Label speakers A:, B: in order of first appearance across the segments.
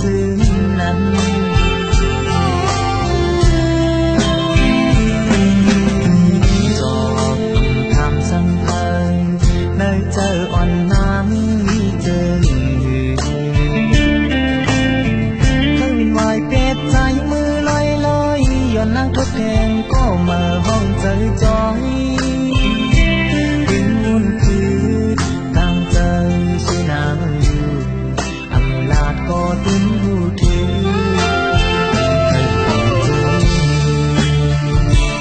A: xứ nắng gió tham sang thời nơi chờ on nắng mi chờ thân ngoài kết trái mưa loi loi giọt nắng thốt thèn có mờ hong trời chói tiếng muôn thứ càng trời suy nắng âm lạt có tiếng ru thứ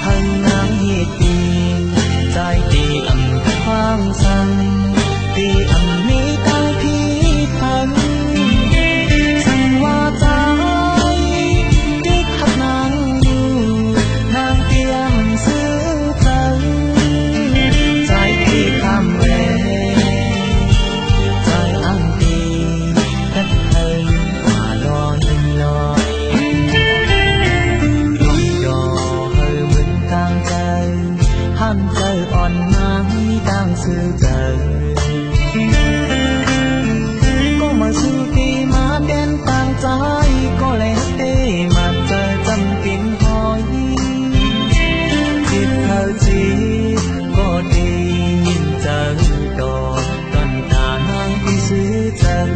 A: hân nắng hiệt tình trái tì âm hoang sang tì âm mi tăng khí thân sang hoa trái tiếc khắp nắng nàng tiêm xứ thân trái tì kham về trái ăn tì cất hơi hòa loi loi lòng gió hơi mừng càng trời han trời on nắng đang sư trời có mà sư kỳ mà đen tàng trái có lẽ thế mà trời tâm tin hỏi kịp thời chỉ có đi nhìn trời đỏ toàn ta ngang đi xứ trời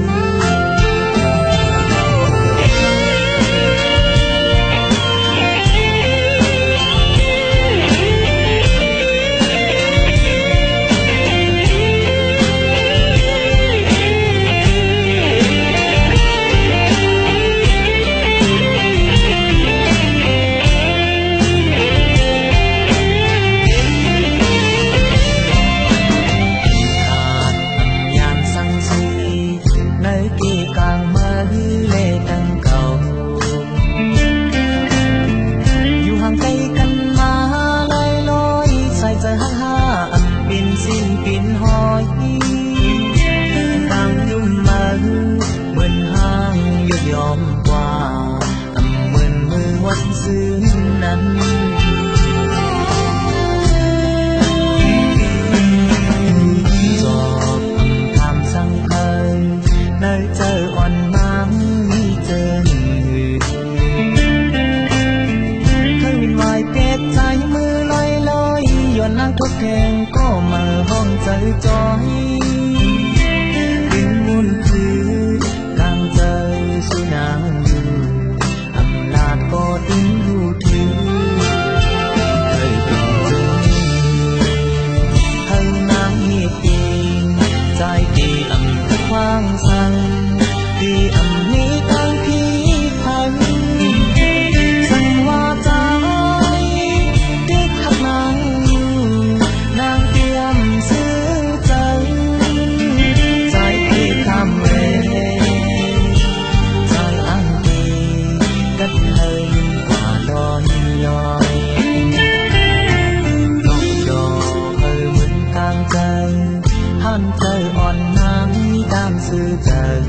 A: có mà hong trời chói tiếng muôn thứ càng trời suy nắng âm lạt có tiếng ru thứ thời bình dương hân nắng hiệt tình trái tì ẩm hoang sang tì ẩm mi tăng khí thân sang hoa trái tiếc khắp nắng nàng tiêm xứ trời trái tì kham về trái ăn tì cất hơi hòa loi loi lòng gió hơi mừng càng trời han trời on nắng đang xứ trời